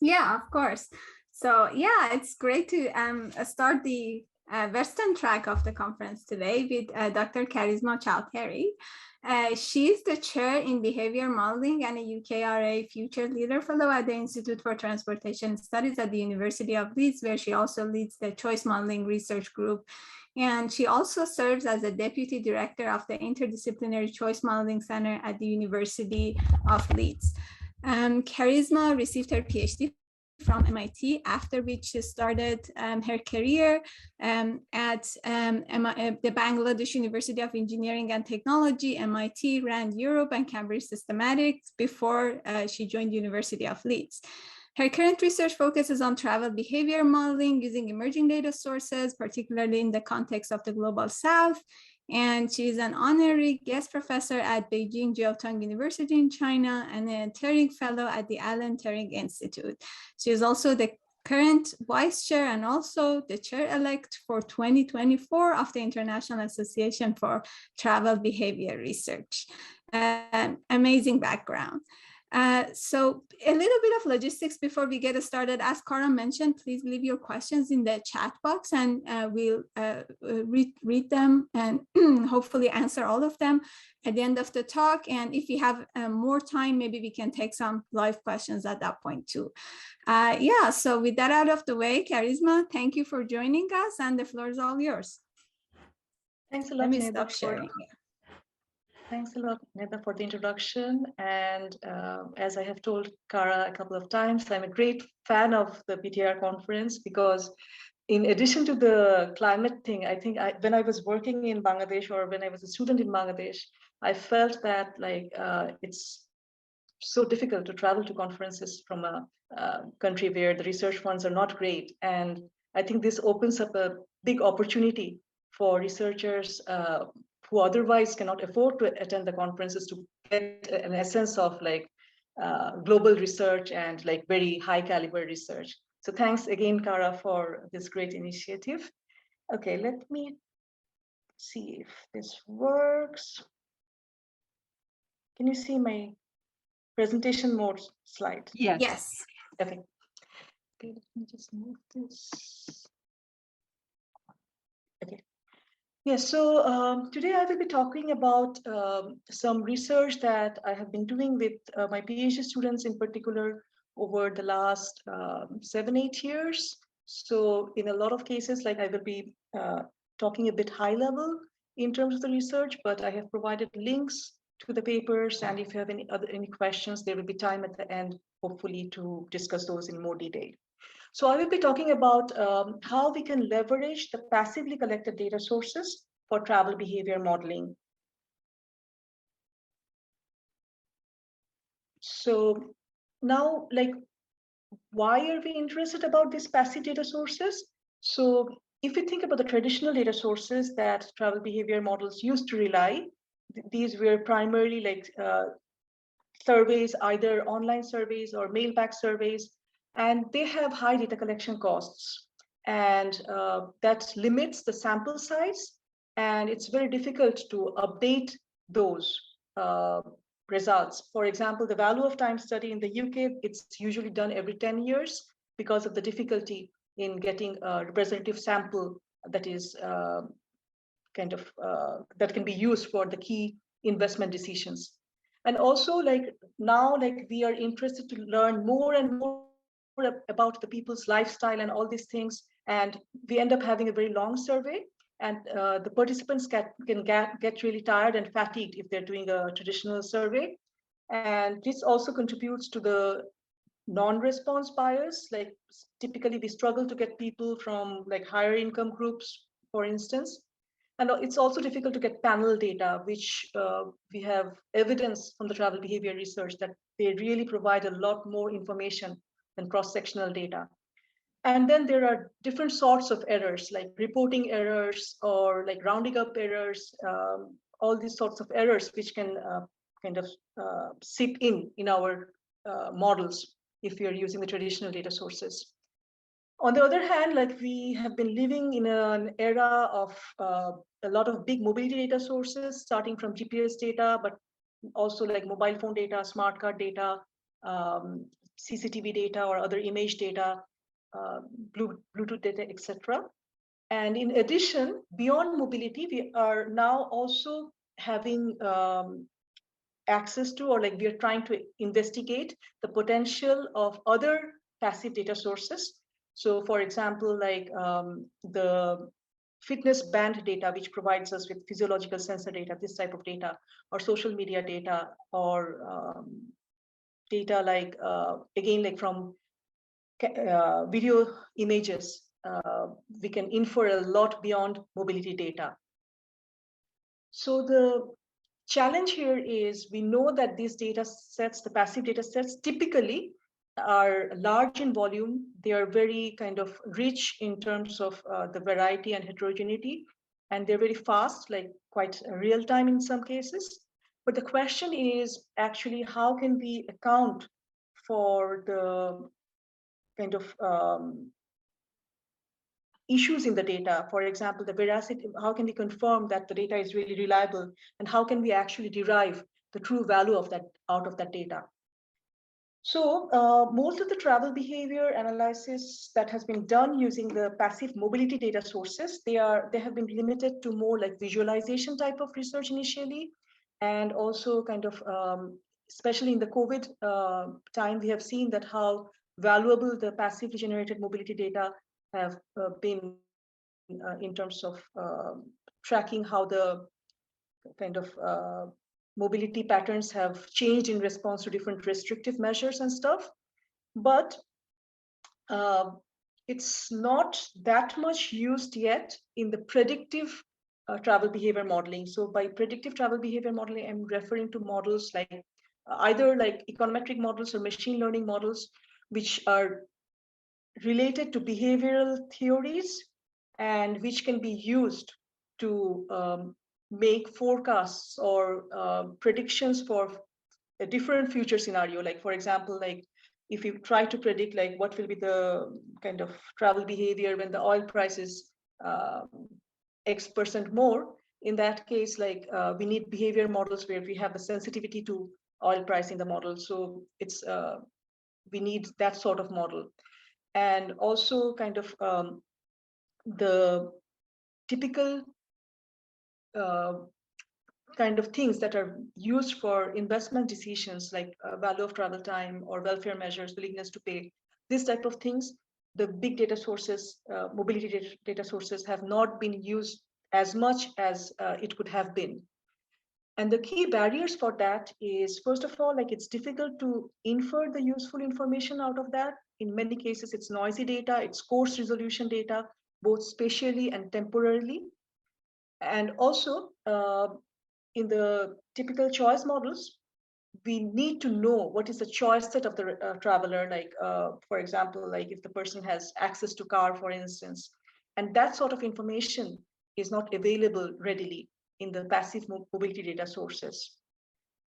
Yeah, of course. So yeah, it's great to start the Western track of the conference today with Dr. Karisma Choudhury. She's the chair in behavior modeling and a UKRA Future Leader Fellow at the Institute for Transportation Studies at the University of Leeds, where she also leads the Choice Modeling Research Group. And she also serves as a deputy director of the Interdisciplinary Choice Modeling Center at the University of Leeds. Karisma received her PhD from MIT, after which she started her career at the Bangladesh University of Engineering and Technology. MIT ran Europe and Cambridge Systematics before she joined University of Leeds. Her current research focuses on travel behavior modeling using emerging data sources, particularly in the context of the Global South. And she's an honorary guest professor at Beijing Jiaotong University in China and a Turing Fellow at the Alan Turing Institute. She is also the current vice chair and also the chair-elect for 2024 of the International Association for Travel Behavior Research. Amazing background. So a little bit of logistics before we get started. As Cara mentioned, please leave your questions in the chat box and we'll read them and hopefully answer all of them at the end of the talk. And if you have more time, maybe we can take some live questions at that point too. Yeah, so with that out of the way, Karisma, thank you for joining us and the floor is all yours. Thanks a lot, Let me stop sharing. Thanks a lot, Neda, for the introduction. And as I have told Cara a couple of times, I'm a great fan of the BTR conference because in addition to the climate thing, I think when I was working in Bangladesh or when I was a student in Bangladesh, I felt that it's so difficult to travel to conferences from a country where the research funds are not great. And I think this opens up a big opportunity for researchers who otherwise cannot afford to attend the conferences to get an essence of global research and very high caliber research. So thanks again, Cara, for this great initiative. Okay, let me see if this works. Can you see my presentation mode slide? Yes. Okay. Okay, let me just move this. Okay. Yeah, so today I will be talking about some research that I have been doing with my PhD students in particular over the last 7-8 years. So in a lot of cases, I will be talking a bit high level in terms of the research, but I have provided links to the papers. And if you have any questions, there will be time at the end, hopefully, to discuss those in more detail. So I will be talking about how we can leverage the passively collected data sources for travel behavior modeling. So now, why are we interested about these passive data sources? So if we think about the traditional data sources that travel behavior models used to rely, these were primarily surveys, either online surveys or mail-back surveys, and they have high data collection costs. And that limits the sample size, and it's very difficult to update those results. For example, the value of time study in the UK, it's usually done every 10 years because of the difficulty in getting a representative sample that is that can be used for the key investment decisions. And also now we are interested to learn more and more about the people's lifestyle and all these things. And we end up having a very long survey, and the participants can get really tired and fatigued if they're doing a traditional survey. And this also contributes to the non-response bias. Typically we struggle to get people from higher income groups, for instance. And it's also difficult to get panel data, which we have evidence from the travel behavior research that they really provide a lot more information than cross-sectional data. And then there are different sorts of errors, like reporting errors or rounding up errors, all these sorts of errors which can seep in our models if we are using the traditional data sources. On the other hand, we have been living in an era of a lot of big mobility data sources, starting from GPS data, but also mobile phone data, smart card data, CCTV data or other image data, Bluetooth data, etc. And in addition, beyond mobility, we are now also having access to, or like we are trying to investigate the potential of other passive data sources. So for example, like the fitness band data, which provides us with physiological sensor data, this type of data, or social media data, or data like, again, like from video images, we can infer a lot beyond mobility data. So the challenge here is we know that these data sets, the passive data sets, typically are large in volume. They are very kind of rich in terms of the variety and heterogeneity, and they're very fast, like quite real time in some cases. But the question is actually, how can we account for the kind of issues in the data? For example, the veracity, how can we confirm that the data is really reliable, and how can we actually derive the true value of that out of that data? So most of the travel behavior analysis that has been done using the passive mobility data sources, they have been limited to more like visualization type of research initially, and also kind of especially in the COVID time, we have seen that how valuable the passively generated mobility data have been in terms of tracking how the kind of mobility patterns have changed in response to different restrictive measures and stuff. But it's not that much used yet in the predictive travel behavior modeling. So by predictive travel behavior modeling, I'm referring to models like either like econometric models or machine learning models, which are related to behavioral theories and which can be used to make forecasts or predictions for a different future scenario. Like, for example, like if you try to predict like what will be the kind of travel behavior when the oil price is X% more, in that case, like we need behavior models where we have the sensitivity to oil price in the model. So it's we need that sort of model. And also kind of the typical kind of things that are used for investment decisions, like value of travel time or welfare measures, willingness to pay, this type of things, the big data sources, mobility data sources have not been used as much as it could have been. And the key barriers for that is, first of all, like it's difficult to infer the useful information out of that. In many cases, it's noisy data, it's coarse resolution data, both spatially and temporally. And also, in the typical choice models, we need to know what is the choice set of the traveler, like, for example, like if the person has access to car, for instance, and that sort of information is not available readily in the passive mobility data sources.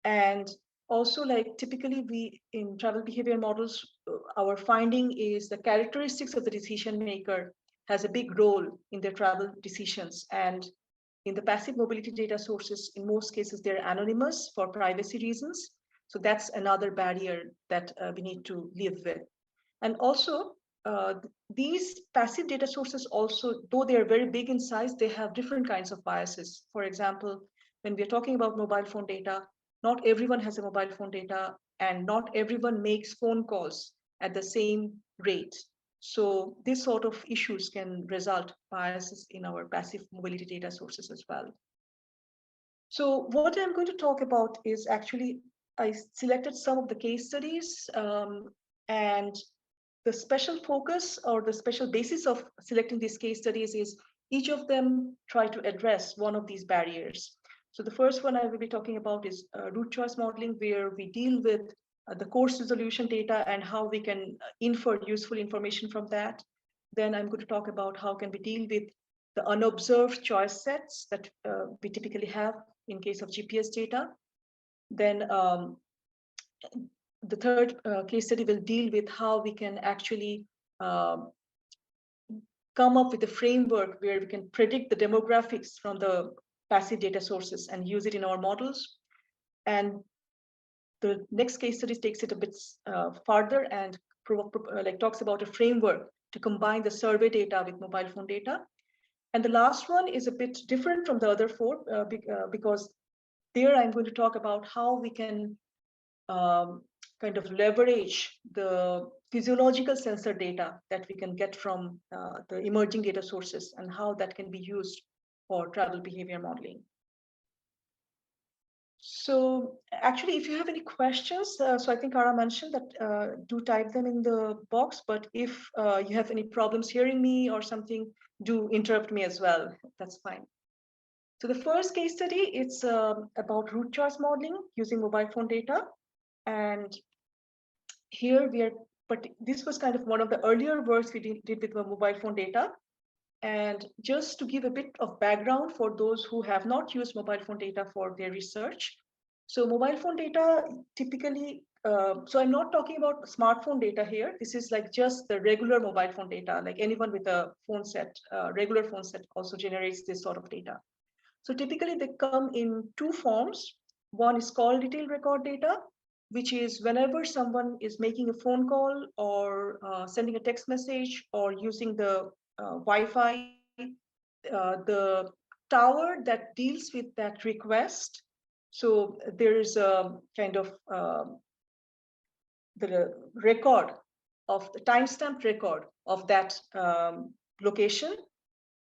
And also, like typically we in travel behavior models, our finding is the characteristics of the decision maker has a big role in their travel decisions. And in the passive mobility data sources, in most cases, they're anonymous for privacy reasons. So that's another barrier that we need to live with. And also, these passive data sources also, though they are very big in size, they have different kinds of biases. For example, when we're talking about mobile phone data, not everyone has a mobile phone data, and not everyone makes phone calls at the same rate. So this sort of issues can result biases in our passive mobility data sources as well. So what I'm going to talk about is actually, I selected some of the case studies, and the special focus or the special basis of selecting these case studies is each of them try to address one of these barriers. So the first one I will be talking about is root choice modeling, where we deal with the coarse resolution data and how we can infer useful information from that. Then I'm going to talk about how can we deal with the unobserved choice sets that we typically have in case of GPS data. Then the third case study will deal with how we can actually come up with a framework where we can predict the demographics from the passive data sources and use it in our models. And the next case study takes it a bit farther and like talks about a framework to combine the survey data with mobile phone data. And the last one is a bit different from the other four because there I'm going to talk about how we can kind of leverage the physiological sensor data that we can get from the emerging data sources and how that can be used for travel behavior modeling. So actually, if you have any questions, so I think Ara mentioned that do type them in the box, but if you have any problems hearing me or something, do interrupt me as well. That's fine. So the first case study, it's about route choice modeling using mobile phone data. And here we are, but this was kind of one of the earlier works we did with the mobile phone data. And just to give a bit of background for those who have not used mobile phone data for their research. So mobile phone data typically, so I'm not talking about smartphone data here. This is like just the regular mobile phone data, like anyone with a phone set, regular phone set also generates this sort of data. So typically they come in two forms. One is call detail record data, which is whenever someone is making a phone call or sending a text message or using the Wi-Fi, the tower that deals with that request. So there is a kind of the record of the timestamped record of that location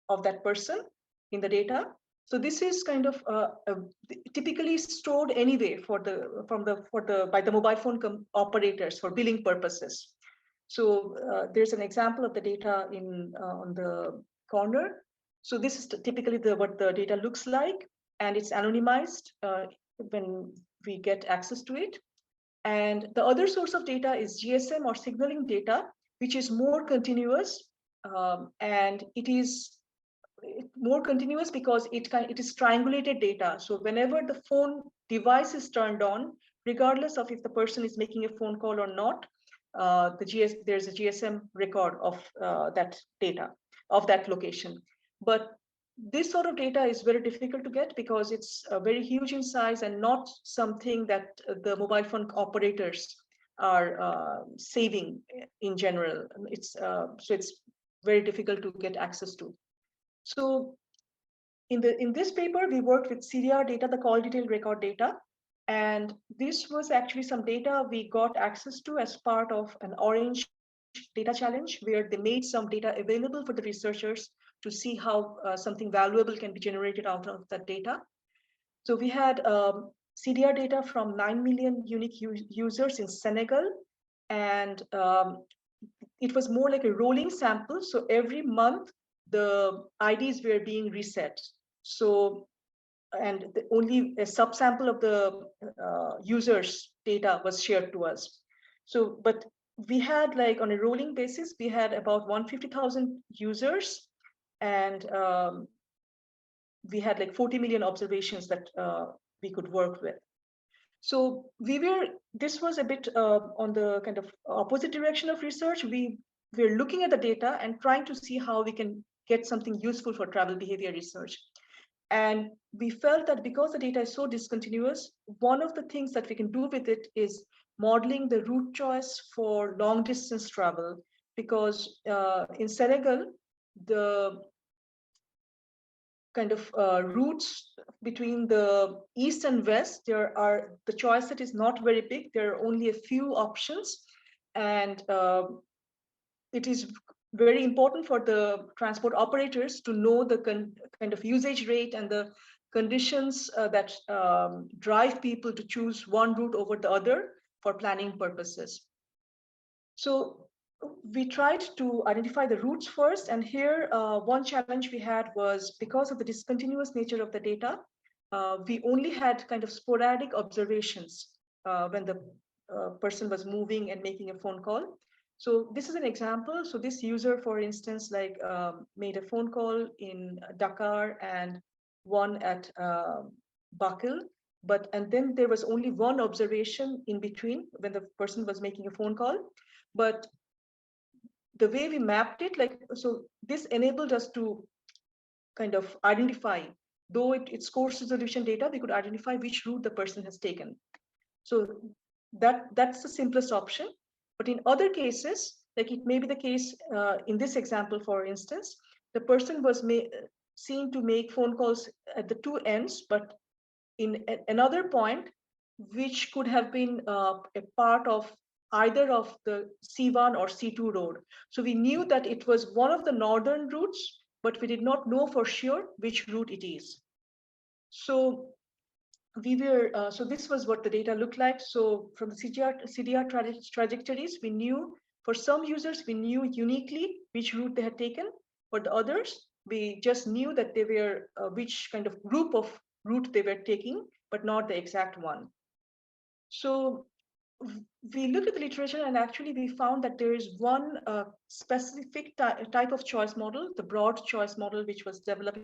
of that person in the data. So this is kind of typically stored anyway for the by the mobile phone operators for billing purposes. So there's an example of the data in on the corner. So this is typically what the data looks like, and it's anonymized when we get access to it. And the other source of data is GSM or signaling data, which is more continuous, and it is more continuous because it is triangulated data. So whenever the phone device is turned on, regardless of if the person is making a phone call or not, there's a GSM record of that data of that location. But this sort of data is very difficult to get because it's very huge in size and not something that the mobile phone operators are saving in general. So it's very difficult to get access to. So in this paper, we worked with CDR data, the call detail record data. And this was actually some data we got access to as part of an Orange data challenge, where they made some data available for the researchers to see how something valuable can be generated out of that data. So we had CDR data from 9 million unique users in Senegal. And it was more like a rolling sample. So every month, the IDs were being reset. So, and only a subsample of the users' data was shared to us. So, but we had like on a rolling basis, we had about 150,000 users, and we had like 40 million observations that we could work with. So this was a bit on the kind of opposite direction of research. We were looking at the data and trying to see how we can get something useful for travel behavior research. And we felt that because the data is so discontinuous, one of the things that we can do with it is modeling the route choice for long distance travel. Because in Senegal, the kind of routes between the east and west, the choice set is not very big. There are only a few options, and it is very important for the transport operators to know the kind of usage rate and the conditions that drive people to choose one route over the other for planning purposes. So we tried to identify the routes first, and here one challenge we had was because of the discontinuous nature of the data, we only had kind of sporadic observations when the person was moving and making a phone call. So this is an example. So this user, for instance, like made a phone call in Dakar and one at Bakil, and then there was only one observation in between when the person was making a phone call. But the way we mapped it, like, so this enabled us to kind of identify, though it's coarse resolution data, we could identify which route the person has taken. So that's the simplest option. But in other cases, like it may be the case in this example, for instance, the person was seen to make phone calls at the two ends, but in another point, which could have been a part of either of the C1 or C2 road. So we knew that it was one of the northern routes, but we did not know for sure which route it is. So we were, so this was what the data looked like. So from the CDR trajectories, we knew for some users, we knew uniquely which route they had taken. For the others, we just knew that they were which kind of group of route they were taking, but not the exact one. So we looked at the literature, and actually we found that there is one specific type of choice model, the broad choice model, which was developed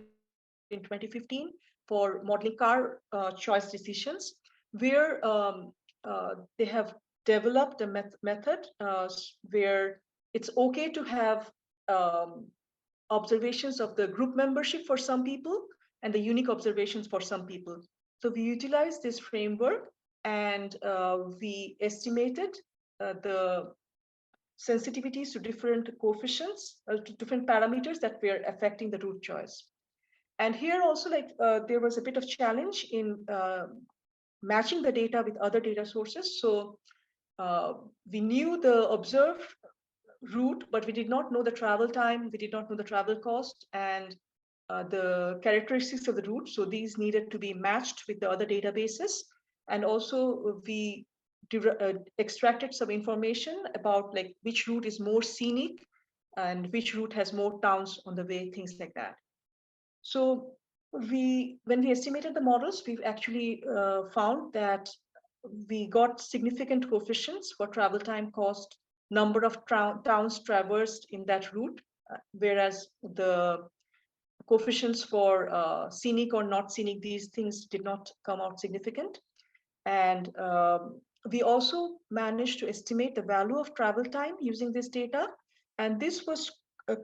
in 2015 for modeling car choice decisions, where they have developed a method where it's okay to have observations of the group membership for some people and the unique observations for some people. So we utilized this framework, and we estimated the sensitivities to different coefficients, to different parameters that were affecting the route choice. And here also, like there was a bit of challenge in matching the data with other data sources. So we knew the observed route, but we did not know the travel time, we did not know the travel cost, and the characteristics of the route. So these needed to be matched with the other databases. And also we extracted some information about like which route is more scenic and which route has more towns on the way, things like that. So when we estimated the models, we've actually found that we got significant coefficients for travel time, cost, number of towns traversed in that route, whereas the coefficients for scenic or not scenic, these things did not come out significant. And we also managed to estimate the value of travel time using this data. And this was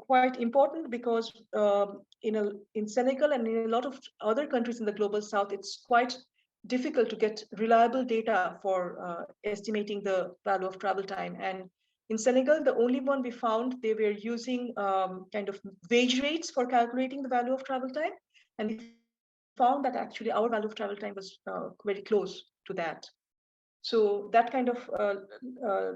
quite important because in Senegal and in a lot of other countries in the global south, it's quite difficult to get reliable data for estimating the value of travel time. And in Senegal, the only one we found, they were using kind of wage rates for calculating the value of travel time. And we found that actually our value of travel time was very close to that. So that kind of uh,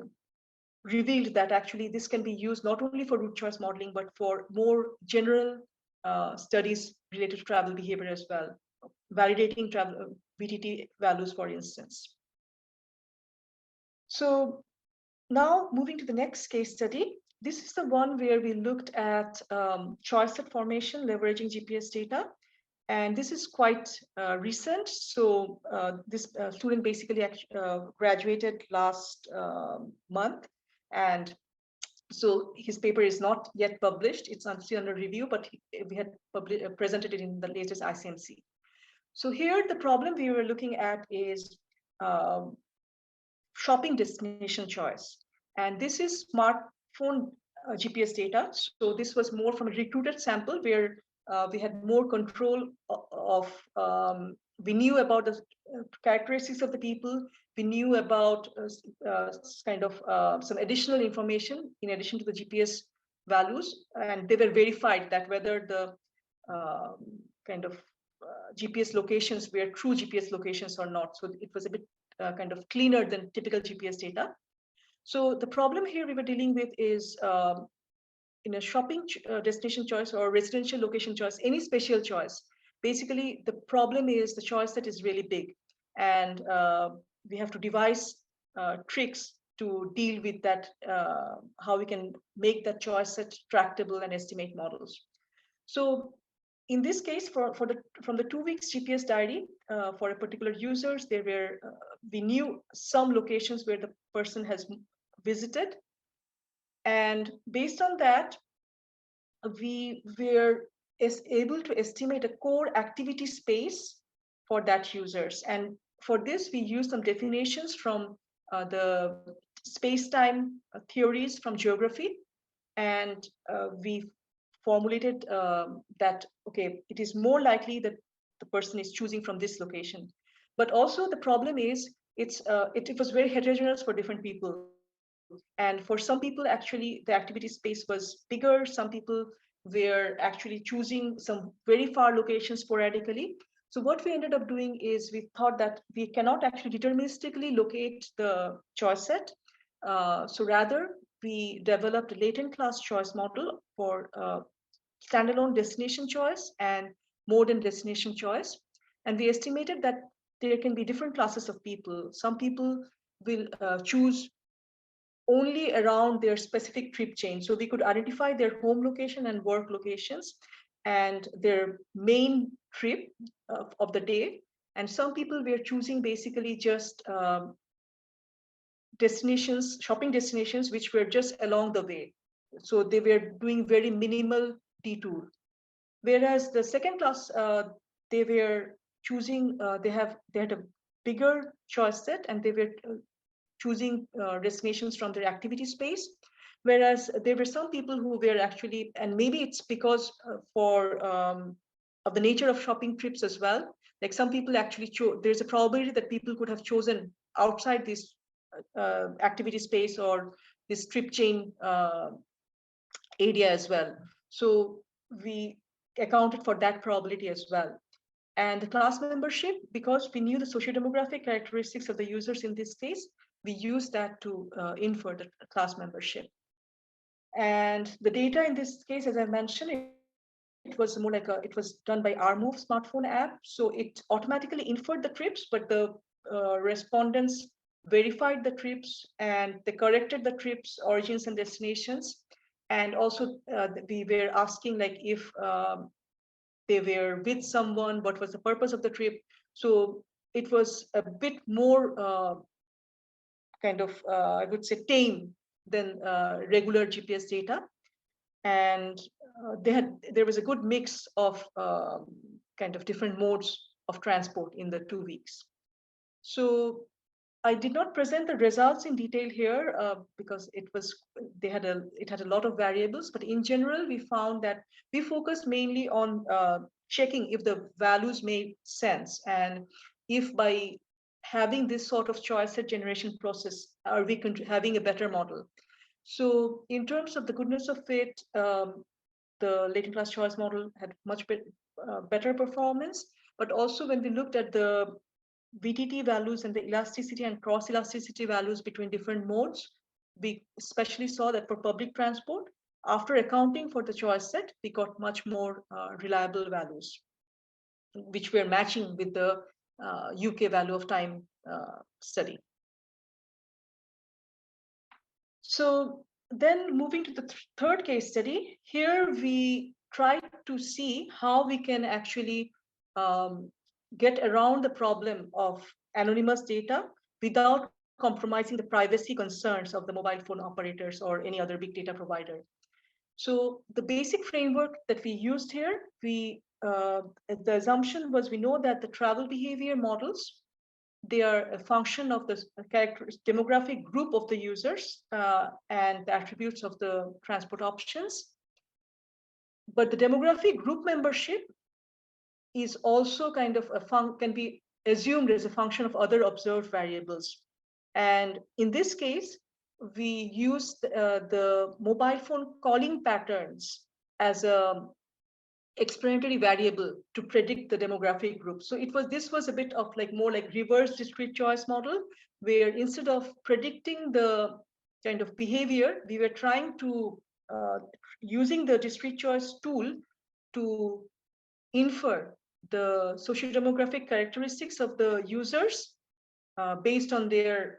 revealed that actually this can be used not only for route choice modeling, but for more general studies related to travel behavior as well, validating travel VTT values, for instance. So now moving to the next case study. This is the one where we looked at choice set formation leveraging GPS data. And this is quite recent. So this student basically graduated last month. And so his paper is not yet published. It's still under review, but we had presented it in the latest ICMC. So here the problem we were looking at is shopping destination choice. And this is smartphone GPS data. So this was more from a recruited sample where we had more control of, we knew about the characteristics of the people, we knew about kind of some additional information in addition to the GPS values, and they were verified that whether the kind of GPS locations were true GPS locations or not. So it was a bit kind of cleaner than typical GPS data. So the problem here we were dealing with is in a shopping destination choice or residential location choice, any spatial choice. Basically, the problem is the choice set is really big, and we have to devise tricks to deal with that, how we can make that choice set tractable and estimate models. So in this case, from the 2 weeks GPS diary for a particular users, there were we knew some locations where the person has visited, and based on that, we were able to estimate a core activity space for that users. And for this, we used some definitions from the space-time theories from geography, and we formulated that, okay, it is more likely that the person is choosing from this location. But also the problem is it was very heterogeneous for different people. And for some people, actually, the activity space was bigger. Some people were actually choosing some very far locations sporadically. So what we ended up doing is we thought that we cannot actually deterministically locate the choice set. So rather, we developed a latent class choice model for standalone destination choice and mode and destination choice. And we estimated that there can be different classes of people. Some people will choose only around their specific trip chain. So we could identify their home location and work locations and their main trip of the day. And some people were choosing basically just destinations, shopping destinations, which were just along the way. So they were doing very minimal detour. Whereas the second class, they were choosing, they had a bigger choice set, and they were choosing destinations from their activity space. Whereas there were some people who were actually, and maybe it's because of the nature of shopping trips as well. Like some people actually chose, there's a probability that people could have chosen outside this activity space or this trip chain area as well. So we accounted for that probability as well. And the class membership, because we knew the socio-demographic characteristics of the users in this case, we used that to infer the class membership. And the data in this case, as I mentioned, it was more like it was done by our Move smartphone app. So it automatically inferred the trips, but the respondents verified the trips and they corrected the trips, origins and destinations. And also we were asking like if they were with someone, what was the purpose of the trip. So it was a bit more I would say, tame than regular GPS data. And there was a good mix of kind of different modes of transport in the 2 weeks. So I did not present the results in detail here because it had a lot of variables. But in general, we found that we focused mainly on checking if the values made sense, and if by having this sort of choice set generation process, are we having a better model. So in terms of the goodness of fit, the latent class choice model had much better performance. But also when we looked at the VTT values and the elasticity and cross elasticity values between different modes, we especially saw that for public transport, after accounting for the choice set, we got much more reliable values, which were matching with the UK value of time study. So then moving to the third case study, here we tried to see how we can actually get around the problem of anonymous data without compromising the privacy concerns of the mobile phone operators or any other big data provider. So the basic framework that we used here, the assumption was we know that the travel behavior models, they are a function of the demographic group of the users and the attributes of the transport options. But the demographic group membership is also kind of can be assumed as a function of other observed variables. And in this case, we use the mobile phone calling patterns as a explanatory variable to predict the demographic group. So this was a bit of like more like reverse discrete choice model, where instead of predicting the kind of behavior, we were trying to using the discrete choice tool to infer the socio-demographic characteristics of the users based on their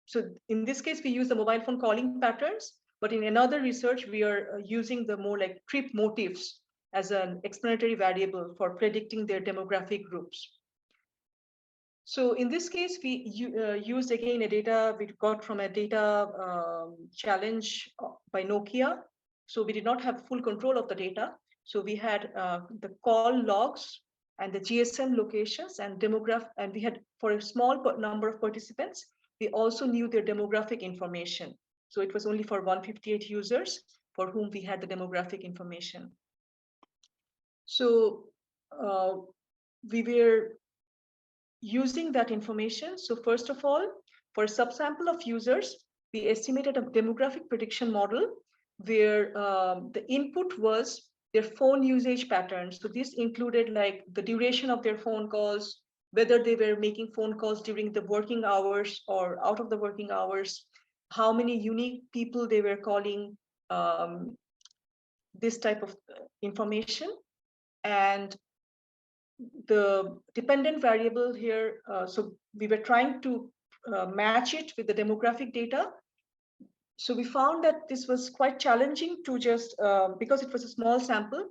so in this case we use the mobile phone calling patterns, but in another research we are using the more like trip motifs as an explanatory variable for predicting their demographic groups. So in this case, we used again a data we got from a data challenge by Nokia. So we did not have full control of the data. So we had the call logs and the GSM locations and demograph, and we had for a small number of participants, we also knew their demographic information. So it was only for 158 users for whom we had the demographic information. So we were using that information, so first of all, for a subsample of users, we estimated a demographic prediction model where the input was their phone usage patterns. So this included like the duration of their phone calls, whether they were making phone calls during the working hours or out of the working hours, how many unique people they were calling, this type of information. And the dependent variable here, so we were trying to match it with the demographic data. So we found that this was quite challenging to just, because it was a small sample,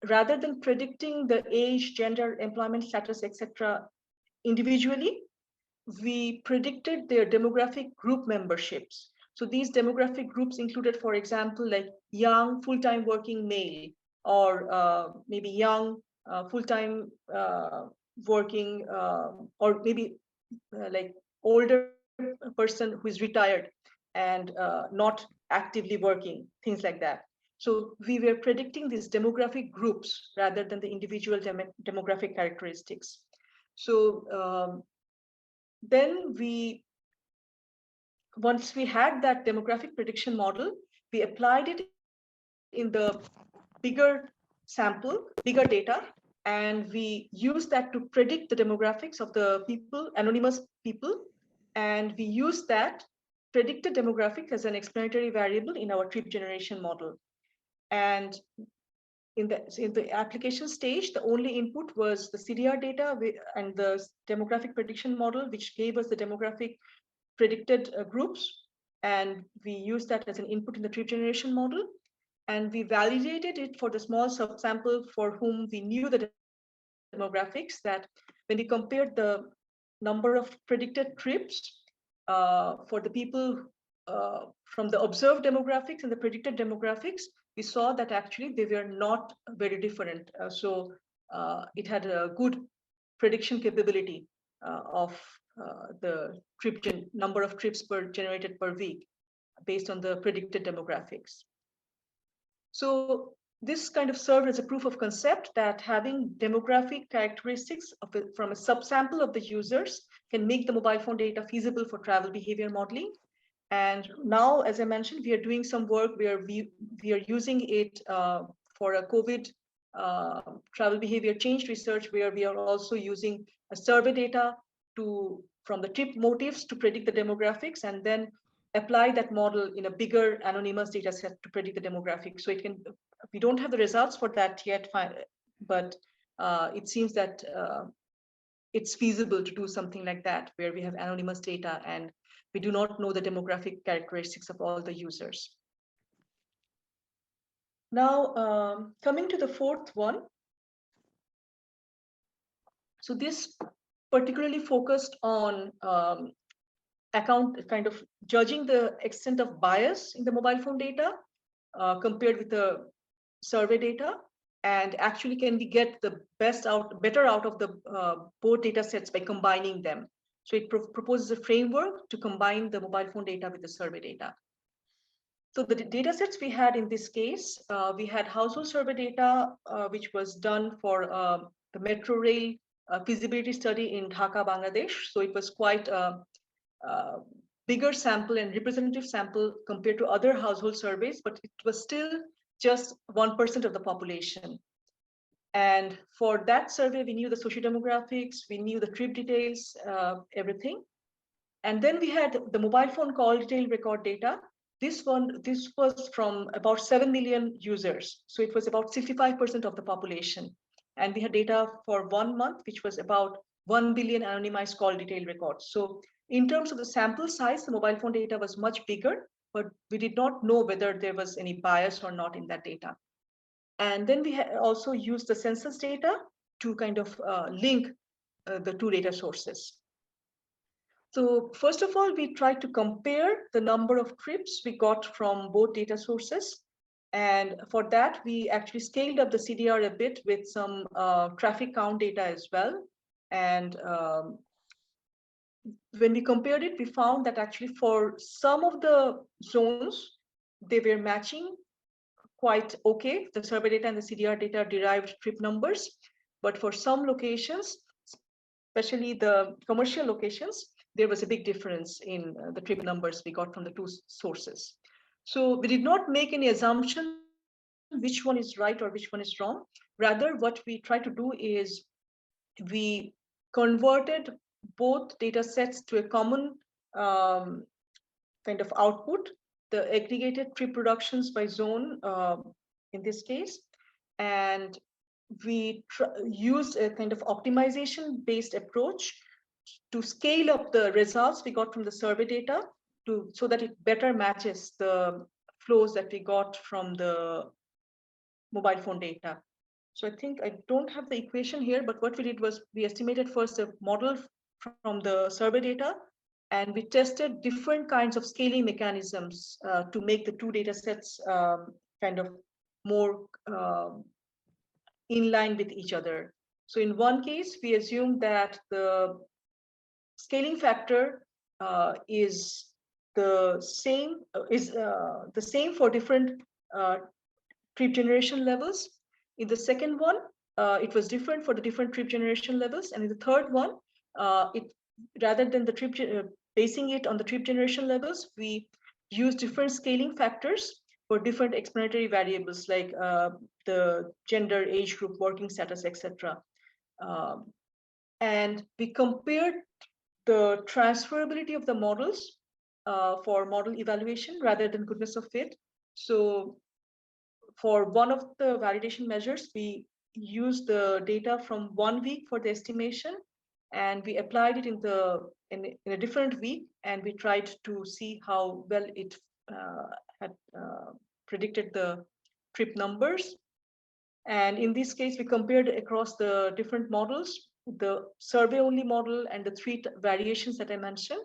rather than predicting the age, gender, employment status, etc. individually, we predicted their demographic group memberships. So these demographic groups included, for example, like young full-time working male, or maybe young full-time working, or maybe like older person who is retired and not actively working, things like that. So we were predicting these demographic groups rather than the individual demographic characteristics. So then once we had that demographic prediction model, we applied it in the bigger sample, bigger data, and we used that to predict the demographics of the people, anonymous people, and we used that predicted demographic as an explanatory variable in our trip generation model. And in the application stage, the only input was the CDR data and the demographic prediction model, which gave us the demographic predicted groups. And we used that as an input in the trip generation model. And we validated it for the small subsample for whom we knew the demographics, that when we compared the number of predicted trips for the people from the observed demographics and the predicted demographics, we saw that actually they were not very different. So it had a good prediction capability of the number of trips generated per week based on the predicted demographics. So this kind of served as a proof of concept that having demographic characteristics from a subsample of the users can make the mobile phone data feasible for travel behavior modeling. And now, as I mentioned, we are doing some work where we are using it for a COVID travel behavior change research, where we are also using a survey data from the trip motives to predict the demographics, and then apply that model in a bigger anonymous data set to predict the demographics. So we don't have the results for that yet, but it seems that it's feasible to do something like that, where we have anonymous data and we do not know the demographic characteristics of all the users. Now, coming to the fourth one. So this particularly focused on kind of judging the extent of bias in the mobile phone data compared with the survey data, and actually can we get the better out of the both data sets by combining them. So it proposes a framework to combine the mobile phone data with the survey data. So the data sets we had in this case, we had household survey data, which was done for the metro rail feasibility study in Dhaka, Bangladesh. So it was quite a bigger sample and representative sample compared to other household surveys, but it was still just 1% of the population. And for that survey, we knew the sociodemographics, we knew the trip details, everything. And then we had the mobile phone call detail record data. This was from about 7 million users. So it was about 65% of the population. And we had data for 1 month, which was about 1 billion anonymized call detail records. So in terms of the sample size, the mobile phone data was much bigger, but we did not know whether there was any bias or not in that data. And then we also used the census data to kind of link the two data sources. So first of all, we tried to compare the number of trips we got from both data sources. And for that, we actually scaled up the CDR a bit with some traffic count data as well. And when we compared it, we found that actually for some of the zones, they were matching quite okay. The survey data and the CDR data derived trip numbers. But for some locations, especially the commercial locations, there was a big difference in the trip numbers we got from the two sources. So we did not make any assumption which one is right or which one is wrong. Rather, what we try to do is we converted both data sets to a common um, kind of output, the aggregated tree productions by zone in this case. And we used a kind of optimization based approach to scale up the results we got from the survey data so that it better matches the flows that we got from the mobile phone data. So I think I don't have the equation here, but what we did was we estimated first a model from the survey data, and we tested different kinds of scaling mechanisms to make the two data sets kind of more in line with each other. So in one case, we assumed that the scaling factor is the same for different trip generation levels. In the second one, it was different for the different trip generation levels. And in the third one, it rather than the basing it on the trip generation levels, we use different scaling factors for different explanatory variables like the gender, age group, working status, etc. And we compared the transferability of the models for model evaluation rather than goodness of fit. So for one of the validation measures, we used the data from 1 week for the estimation, and we applied it in a different week, and we tried to see how well it had predicted the trip numbers. And in this case, we compared across the different models, the survey only model and the three variations that I mentioned.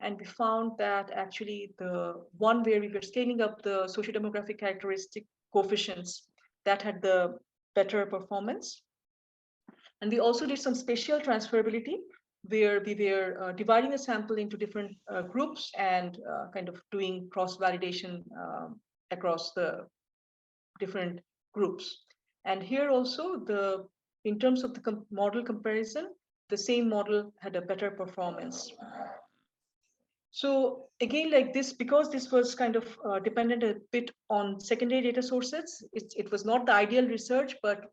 And we found that actually the one where we were scaling up the sociodemographic characteristic coefficients, that had the better performance. And we also did some spatial transferability where we were dividing a sample into different groups and kind of doing cross-validation across the different groups. And here also, in terms of the model comparison, the same model had a better performance. So again, like this, because this was kind of dependent a bit on secondary data sources, it was not the ideal research, but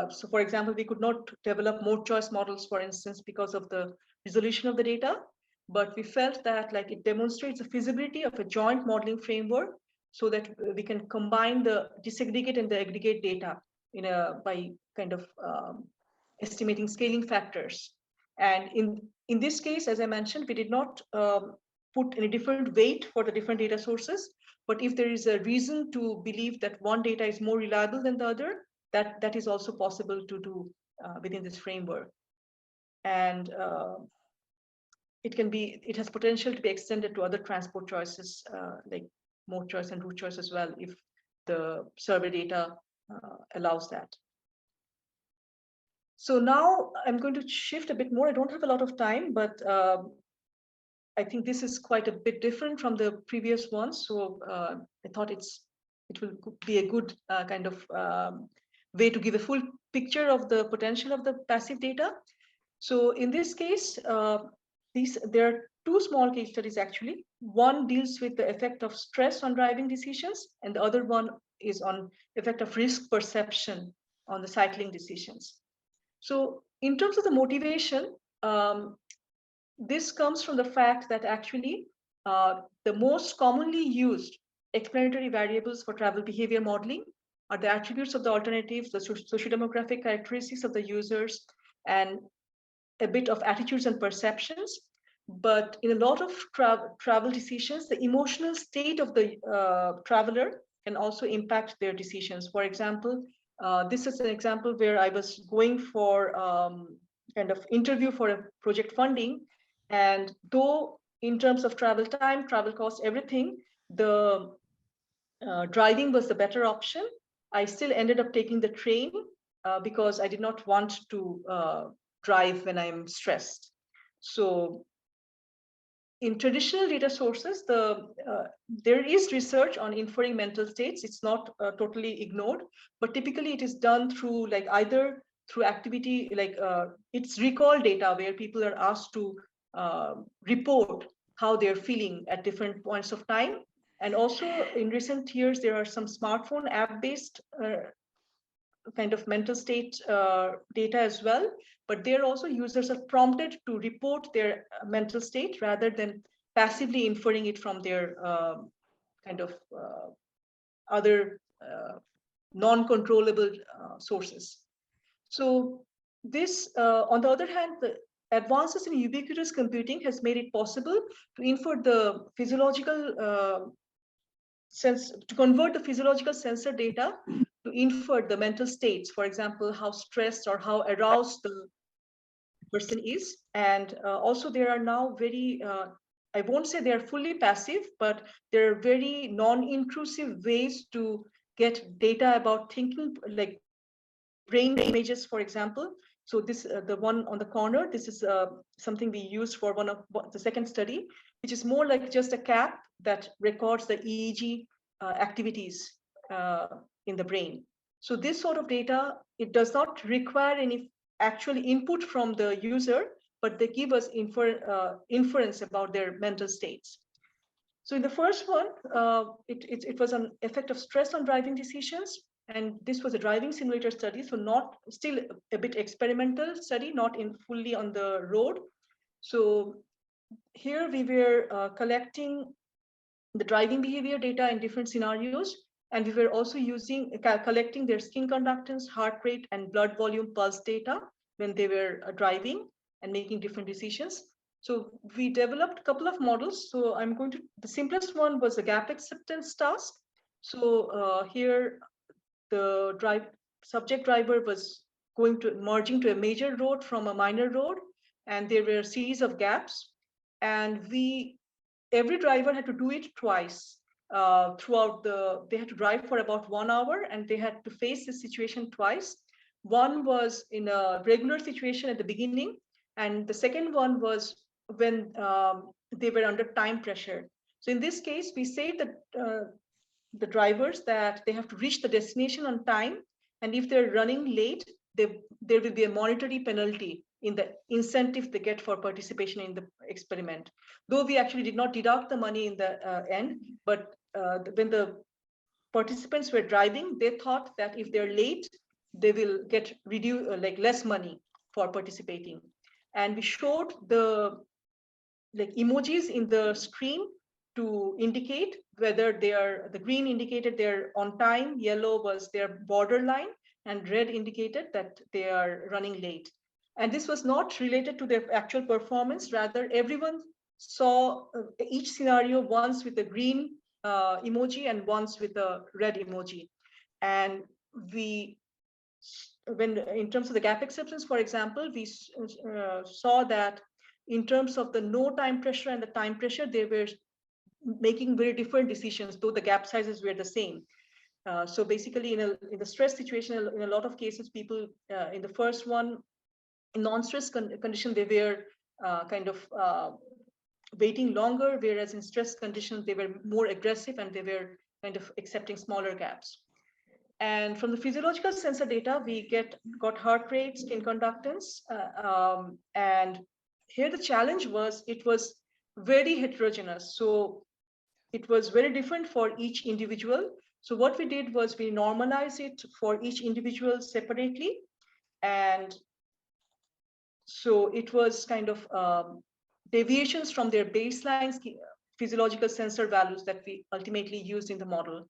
so for example, we could not develop more choice models, for instance, because of the resolution of the data. But we felt that like it demonstrates the feasibility of a joint modeling framework so that we can combine the disaggregate and the aggregate data by kind of estimating scaling factors. And in this case, as I mentioned, we did not put any different weight for the different data sources. But if there is a reason to believe that one data is more reliable than the other, that is also possible to do within this framework. And it has potential to be extended to other transport choices like mode choice and route choice as well, if the survey data allows that. So now I'm going to shift a bit more. I don't have a lot of time, but I think this is quite a bit different from the previous ones. So I thought it will be a good kind of way to give a full picture of the potential of the passive data. So in this case, there are two small case studies actually. One deals with the effect of stress on driving decisions, and the other one is on effect of risk perception on the cycling decisions. So in terms of the motivation, this comes from the fact that actually the most commonly used explanatory variables for travel behavior modeling are the attributes of the alternatives, the sociodemographic characteristics of the users, and a bit of attitudes and perceptions. But in a lot of travel decisions, the emotional state of the traveler can also impact their decisions. For example, this is an example where I was going for kind of interview for a project funding. And though in terms of travel time, travel cost, everything, the driving was the better option, I still ended up taking the train because I did not want to drive when I'm stressed. So in traditional data sources, there is research on inferring mental states. It's not totally ignored, but typically it is done through like either through activity, like it's recall data where people are asked to report how they're feeling at different points of time. And also in recent years, there are some smartphone app-based kind of mental state data as well. But there also users are prompted to report their mental state rather than passively inferring it from their kind of other non-controllable sources. So this, on the other hand, the advances in ubiquitous computing has made it possible to infer the physiological sense, to convert the physiological sensor data to infer the mental states, for example, how stressed or how aroused the person is. And also there are now very, I won't say they're fully passive, but there are very non-intrusive ways to get data about thinking, like brain images, for example. So this, the one on the corner, this is something we used for the second study, which is more like just a cap that records the EEG activities in the brain. So this sort of data, it does not require any actual input from the user, but they give us inference about their mental states. So in the first one, it was an effect of stress on driving decisions. And this was a driving simulator study, so not still a bit experimental study, not in fully on the road. So here we were collecting the driving behavior data in different scenarios. And we were also using collecting their skin conductance, heart rate, and blood volume pulse data when they were driving and making different decisions. So we developed a couple of models. So I'm going to, the simplest one was a gap acceptance task. So here the subject driver was going to merging to a major road from a minor road, and there were a series of gaps. And every driver had to do it twice throughout they had to drive for about 1 hour, and they had to face this situation twice. One was in a regular situation at the beginning, and the second one was when they were under time pressure. So in this case, we say that the drivers that they have to reach the destination on time, and if they're running late, there will be a monetary penalty in the incentive they get for participation in the experiment. Though we actually did not deduct the money in the end, but when the participants were driving, they thought that if they're late, they will get like less money for participating. And we showed the like emojis in the screen to indicate whether they are, the green indicated they're on time, yellow was their borderline, and red indicated that they are running late. And this was not related to their actual performance. Rather, everyone saw each scenario once with a green emoji and once with a red emoji. And when in terms of the gap acceptance, for example, we saw that in terms of the no time pressure and the time pressure, they were making very different decisions, though the gap sizes were the same. So basically, in the stress situation, in a lot of cases, people in the first one, in non-stress condition, they were kind of waiting longer, whereas in stress conditions, they were more aggressive and they were kind of accepting smaller gaps. And from the physiological sensor data, we got heart rate, skin conductance, and here the challenge was it was very heterogeneous. So it was very different for each individual. So what we did was we normalized it for each individual separately. And so it was kind of deviations from their baseline physiological sensor values that we ultimately used in the model.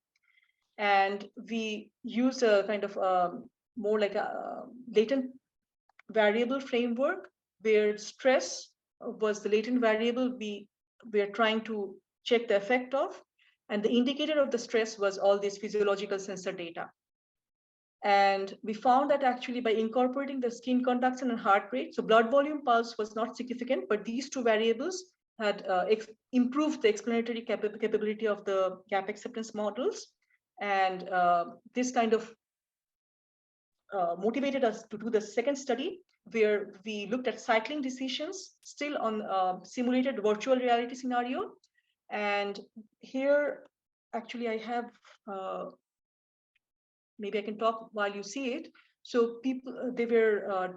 And we used a kind of more like a latent variable framework where stress was the latent variable we are trying to check the effect of, and the indicator of the stress was all this physiological sensor data. And we found that actually by incorporating the skin conduction and heart rate, so blood volume pulse was not significant, but these two variables had improved the explanatory capability of the gap acceptance models. And this kind of motivated us to do the second study, where we looked at cycling decisions still on simulated virtual reality scenario. And here, actually, I have, maybe I can talk while you see it. So people, they were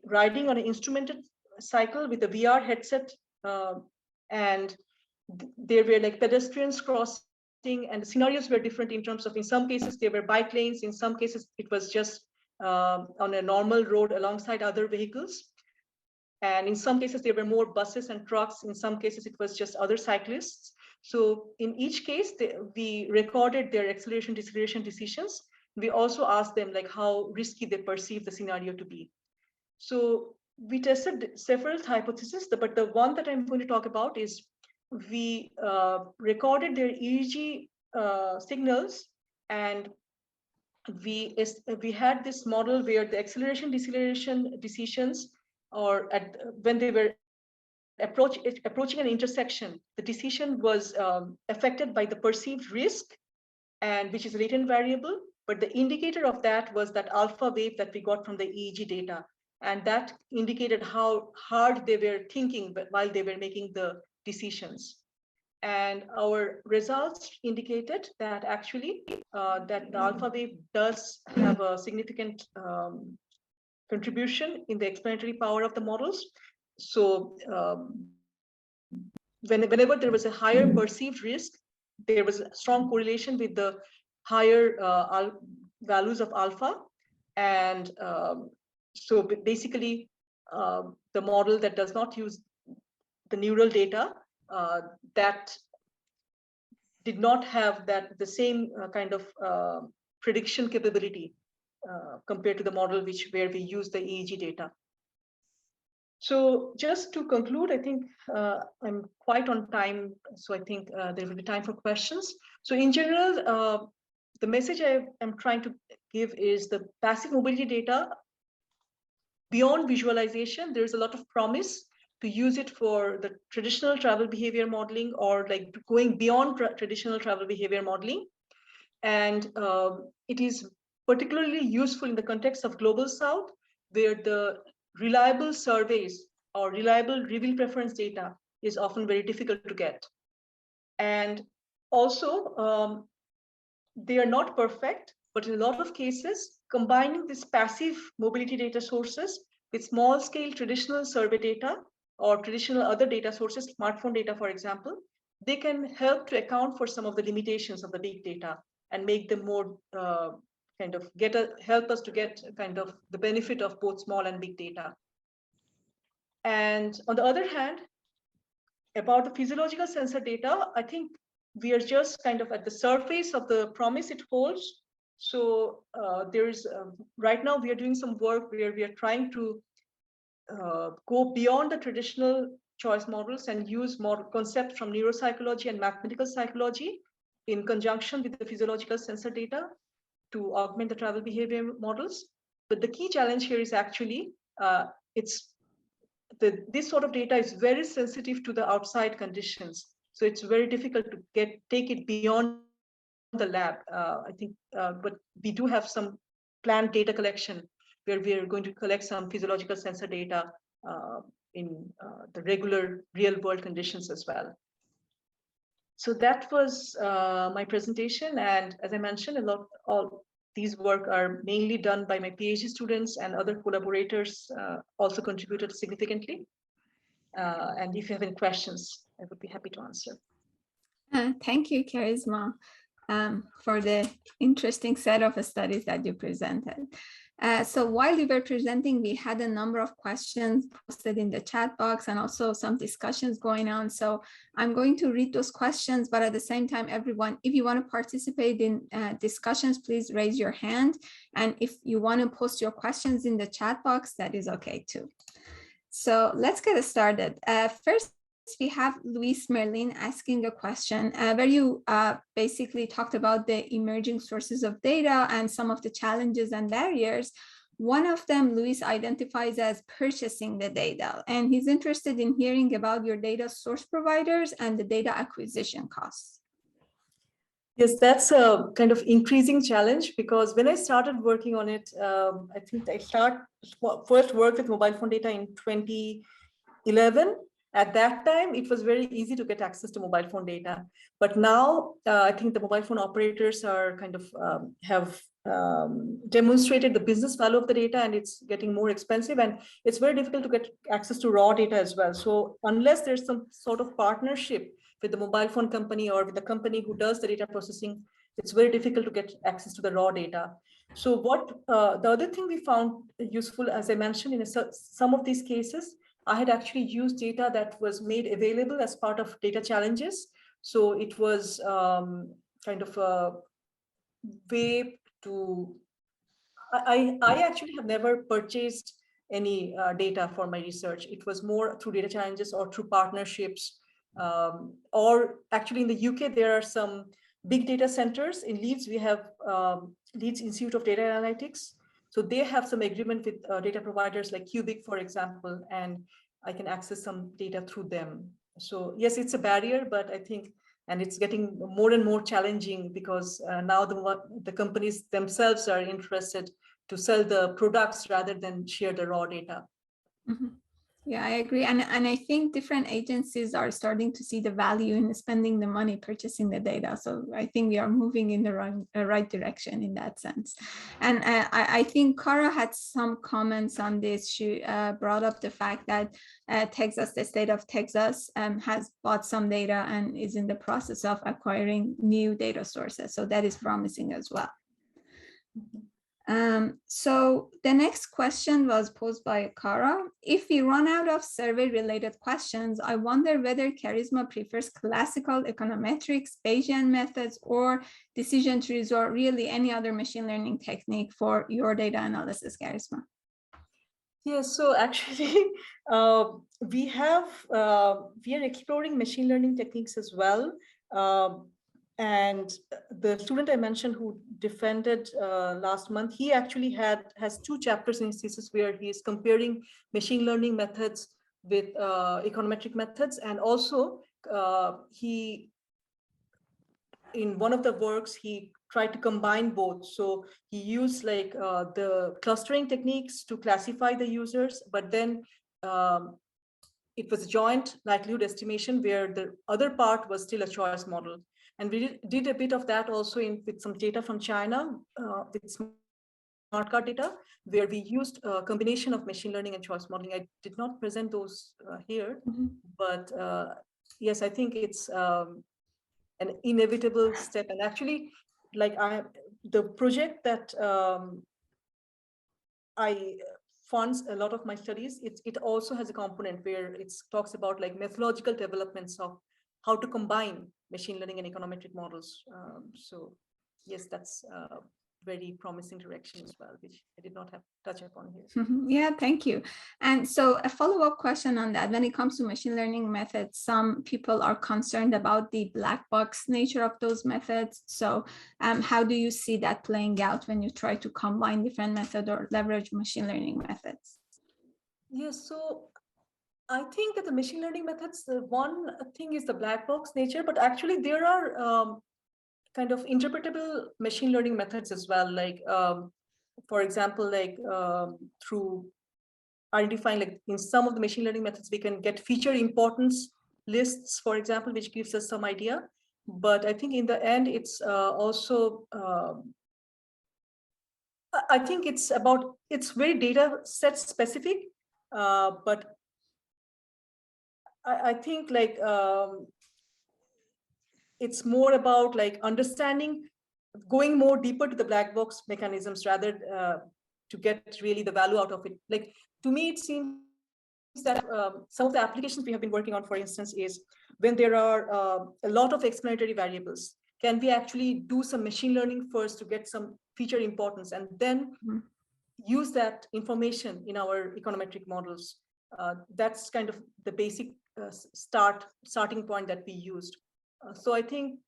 riding on an instrumented cycle with a VR headset, and there were like pedestrians crossing, and the scenarios were different in terms of, in some cases there were bike lanes, in some cases it was just on a normal road alongside other vehicles. And in some cases, there were more buses and trucks. In some cases, it was just other cyclists. So in each case, we recorded their acceleration, deceleration decisions. We also asked them like how risky they perceive the scenario to be. So we tested several hypotheses, but the one that I'm going to talk about is we recorded their EEG signals, and we had this model where the acceleration, deceleration decisions, or when they were approaching an intersection, the decision was affected by the perceived risk, and which is a latent variable. But the indicator of that was that alpha wave that we got from the EEG data, and that indicated how hard they were thinking while they were making the decisions. And our results indicated that actually that the alpha wave does have a significant contribution in the explanatory power of the models. So whenever there was a higher perceived risk, there was a strong correlation with the higher values of alpha. And so basically, the model that does not use the neural data, that did not have the same kind of prediction capability compared to the model where we use the EEG data. So just to conclude, I think I'm quite on time, so I think there will be time for questions. So in general, the message I am trying to give is the passive mobility data, beyond visualization, there's a lot of promise to use it for the traditional travel behavior modeling, or like going beyond traditional travel behavior modeling. And it is particularly useful in the context of Global South, where the reliable surveys or reliable reveal preference data is often very difficult to get. And also, they are not perfect, but in a lot of cases, combining these passive mobility data sources with small scale traditional survey data or traditional other data sources, smartphone data, for example, they can help to account for some of the limitations of the big data and make them more help us to get kind of the benefit of both small and big data. And on the other hand, about the physiological sensor data, I think we are just kind of at the surface of the promise it holds. So right now we are doing some work where we are trying to go beyond the traditional choice models and use more concepts from neuropsychology and mathematical psychology in conjunction with the physiological sensor data to augment the travel behavior models. But the key challenge here is actually this sort of data is very sensitive to the outside conditions. So it's very difficult to take it beyond the lab, I think, but we do have some planned data collection where we are going to collect some physiological sensor data in the regular real world conditions as well. So that was my presentation. And as I mentioned, all these work are mainly done by my PhD students, and other collaborators also contributed significantly. And if you have any questions, I would be happy to answer. Thank you, Karisma, for the interesting set of studies that you presented. So while you were presenting, we had a number of questions posted in the chat box and also some discussions going on. So I'm going to read those questions, but at the same time, everyone, if you want to participate in discussions, please raise your hand. And if you want to post your questions in the chat box, that is okay too. So let's get started. First, we have Luis Merlin asking a question where you basically talked about the emerging sources of data and some of the challenges and barriers. One of them, Luis identifies as purchasing the data, and he's interested in hearing about your data source providers and the data acquisition costs. Yes, that's a kind of increasing challenge, because when I started working on it, I think I first worked with mobile phone data in 2011. At that time, it was very easy to get access to mobile phone data. But now, I think the mobile phone operators are kind of have demonstrated the business value of the data, and it's getting more expensive, and it's very difficult to get access to raw data as well. So unless there's some sort of partnership with the mobile phone company or with the company who does the data processing, it's very difficult to get access to the raw data. So what the other thing we found useful, as I mentioned, in some of these cases, I had actually used data that was made available as part of data challenges. So it was kind of a way to, I actually have never purchased any data for my research. It was more through data challenges or through partnerships. Or actually in the UK, there are some big data centers. In Leeds, we have Leeds Institute of Data Analytics. So they have some agreement with data providers like Cubic, for example, and I can access some data through them. So yes, it's a barrier, but I think, and it's getting more and more challenging because now the companies themselves are interested to sell the products rather than share the raw data. Mm-hmm. Yeah, I agree. And I think different agencies are starting to see the value in spending the money purchasing the data. So I think we are moving in the right direction in that sense. And I think Cara had some comments on this. She brought up the fact that Texas, the state of Texas, has bought some data and is in the process of acquiring new data sources. So that is promising as well. So the next question was posed by Cara. If we run out of survey-related questions, I wonder whether Charisma prefers classical econometrics, Bayesian methods, or decision trees, or really any other machine learning technique for your data analysis, Charisma. Yeah, so actually, we are exploring machine learning techniques as well. And the student I mentioned who defended last month, he actually has 2 chapters in his thesis where he is comparing machine learning methods with econometric methods. And also in one of the works, he tried to combine both. So he used like the clustering techniques to classify the users, but then it was a joint likelihood estimation where the other part was still a choice model. And we did a bit of that also with some data from China, with smart card data, where we used a combination of machine learning and choice modeling. I did not present those here, but yes, I think it's an inevitable step. And actually, like the project that I funds a lot of my studies, it also has a component where it talks about like methodological developments of how to combine machine learning and econometric models. So yes, that's a very promising direction as well, which I did not have touch upon here. Yeah, thank you. And so a follow-up question on that, when it comes to machine learning methods, some people are concerned about the black box nature of those methods. So how do you see that playing out when you try to combine different methods or leverage machine learning methods? Yes, so I think that the machine learning methods, the one thing is the black box nature, but actually there are kind of interpretable machine learning methods as well. Like, for example, like through identifying, like in some of the machine learning methods, we can get feature importance lists, for example, which gives us some idea. But I think in the end, it's also, I think it's very data set specific, but I think like it's more about like understanding, going more deeper to the black box mechanisms rather to get really the value out of it. Like to me, it seems that some of the applications we have been working on, for instance, is when there are a lot of explanatory variables, can we actually do some machine learning first to get some feature importance and then use that information in our econometric models? That's kind of the basic starting point that we used. So I think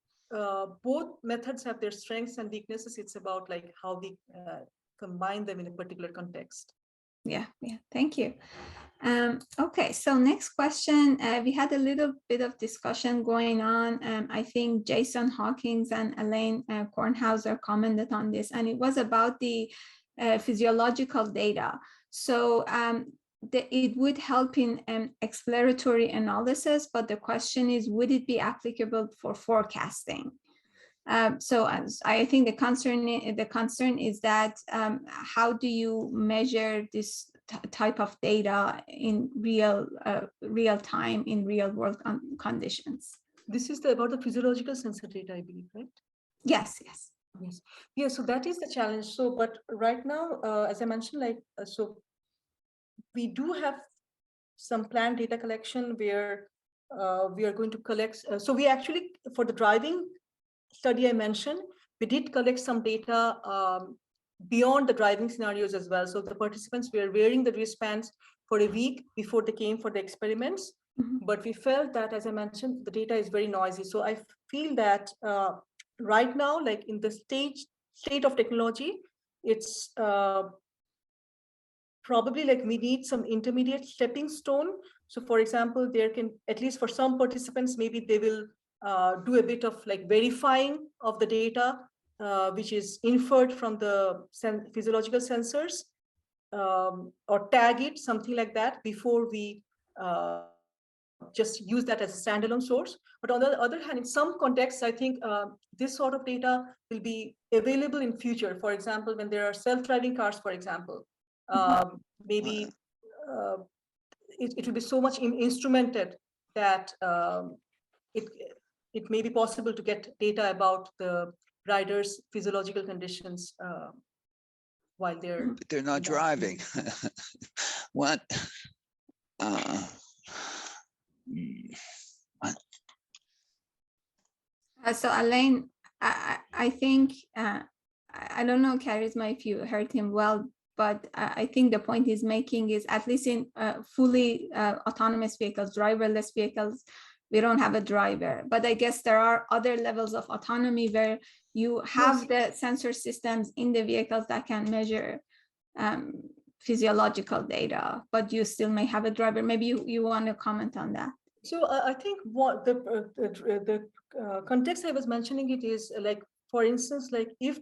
both methods have their strengths and weaknesses. It's about like how we combine them in a particular context. Yeah, thank you. Okay, so next question. We had a little bit of discussion going on. I think Jason Hawkins and Elaine Kornhauser commented on this, and it was about the physiological data. So it would help in exploratory analysis, but the question is, would it be applicable for forecasting? So I think the concern is that how do you measure this type of data in real time in real world conditions? This is about the physiological sensor data, I believe, right? Yes, yes. Yes. Yeah, so that is the challenge. So, but right now, as I mentioned, like, so we do have some planned data collection where we are going to collect. So we actually, for the driving study I mentioned, we did collect some data beyond the driving scenarios as well. So the participants were wearing the wristbands for a week before they came for the experiments. Mm-hmm. But we felt that, as I mentioned, the data is very noisy. So I feel that right now, like in the state of technology, it's probably like we need some intermediate stepping stone. So for example, there can, at least for some participants, maybe they will do a bit of like verifying of the data, which is inferred from the physiological sensors, or tag it, something like that, before we just use that as a standalone source. But on the other hand, in some contexts, I think this sort of data will be available in future. For example, when there are self-driving cars, for example, maybe it will be so much instrumented that it may be possible to get data about the riders' physiological conditions while they're. But they're not driving. What? So Elaine, I think I don't know, Charisma, if you heard him well, but I think the point he's making is, at least in fully autonomous vehicles, driverless vehicles, we don't have a driver. But I guess there are other levels of autonomy where you have the sensor systems in the vehicles that can measure physiological data, but you still may have a driver. Maybe you want to comment on that. So I think what the context I was mentioning it is like, for instance, like if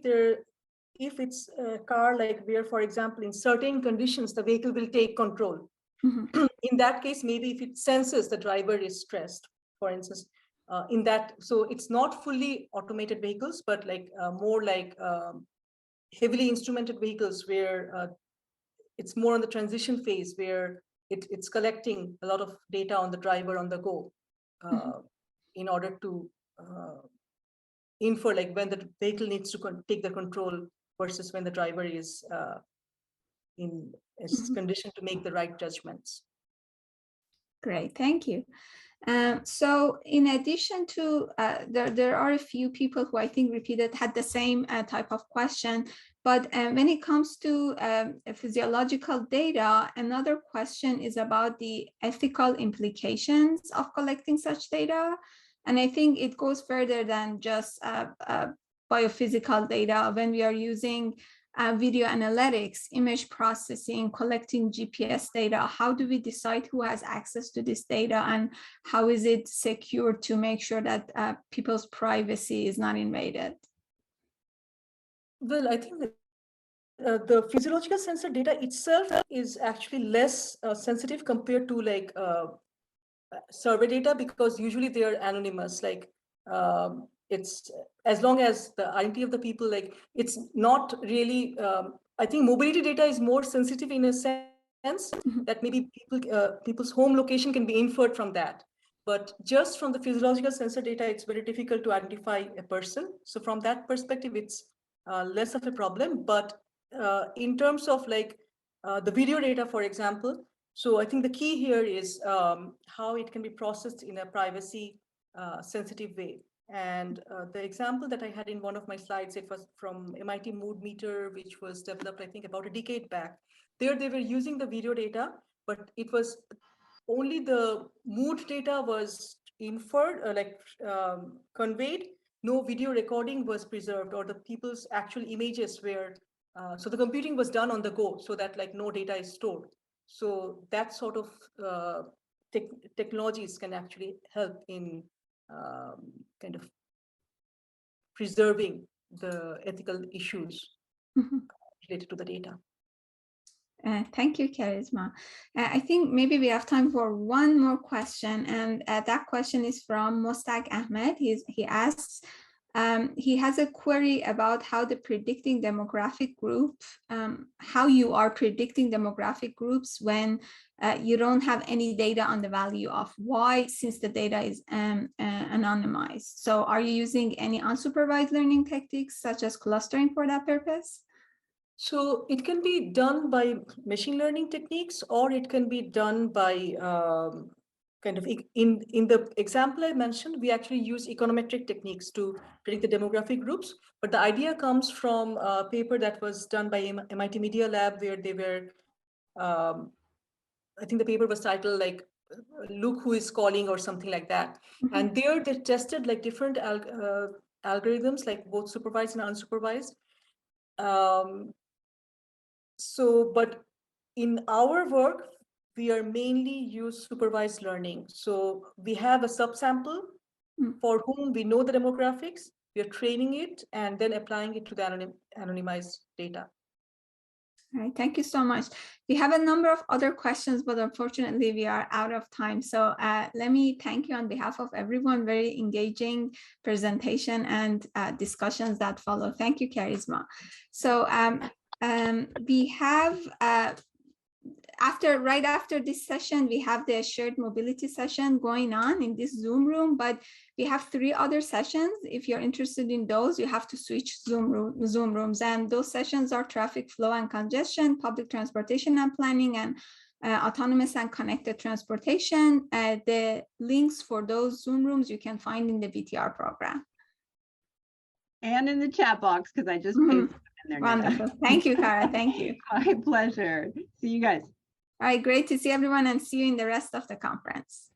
it's a car like where, for example, in certain conditions, the vehicle will take control. Mm-hmm. In that case, maybe if it senses the driver is stressed, for instance, in that, so it's not fully automated vehicles, but like more like heavily instrumented vehicles where it's more on the transition phase where it's collecting a lot of data on the driver on the go in order to infer like when the vehicle needs to take the control versus when the driver is in a condition to make the right judgments. Great, thank you. So in addition to, there are a few people who I think had the same type of question, but when it comes to physiological data, another question is about the ethical implications of collecting such data. And I think it goes further than just biophysical data. When we are using video analytics, image processing, collecting GPS data, how do we decide who has access to this data, and how is it secure to make sure that people's privacy is not invaded? Well, I think that the physiological sensor data itself is actually less sensitive compared to like survey data, because usually they are anonymous. Like it's, as long as the identity of the people, like it's not really, I think mobility data is more sensitive in a sense that maybe people's home location can be inferred from that. But just from the physiological sensor data, it's very difficult to identify a person. So from that perspective, it's less of a problem. But in terms of like the video data, for example, so I think the key here is how it can be processed in a privacy sensitive way. And the example that I had in one of my slides, it was from MIT Mood Meter, which was developed, I think, about a decade back. There they were using the video data, but it was only the mood data was inferred, conveyed. No video recording was preserved, or the people's actual images were, so the computing was done on the go, so that like no data is stored. So that sort of technologies can actually help in kind of preserving the ethical issues related to the data. Thank you, Charisma. I think maybe we have time for one more question, and that question is from Mostaq Ahmed. He asks, he has a query about how the predicting demographic group, how you are predicting demographic groups when you don't have any data on the value of Y, since the data is anonymized. So are you using any unsupervised learning techniques such as clustering for that purpose? So it can be done by machine learning techniques, or it can be done by kind of in the example I mentioned, we actually use econometric techniques to predict the demographic groups. But the idea comes from a paper that was done by MIT Media Lab, where they were, I think the paper was titled like, "Look Who is Calling" or something like that. Mm-hmm. And there they tested like different algorithms, like both supervised and unsupervised. But in our work, we are mainly use supervised learning. So we have a subsample for whom we know the demographics, we are training it and then applying it to the anonymized data. All right, thank you so much. We have a number of other questions, but unfortunately we are out of time. So let me thank you on behalf of everyone, very engaging presentation and discussions that follow. Thank you, Charisma. So we have, right after this session, we have the shared mobility session going on in this Zoom room, but we have 3 other sessions. If you're interested in those, you have to switch Zoom rooms. And those sessions are traffic flow and congestion, public transportation and planning, and autonomous and connected transportation. The links for those Zoom rooms you can find in the BTR program. And in the chat box, because I just pasted them in there. Wonderful. Thank you, Kara. Thank you. My pleasure. See you guys. All right, great to see everyone, and see you in the rest of the conference.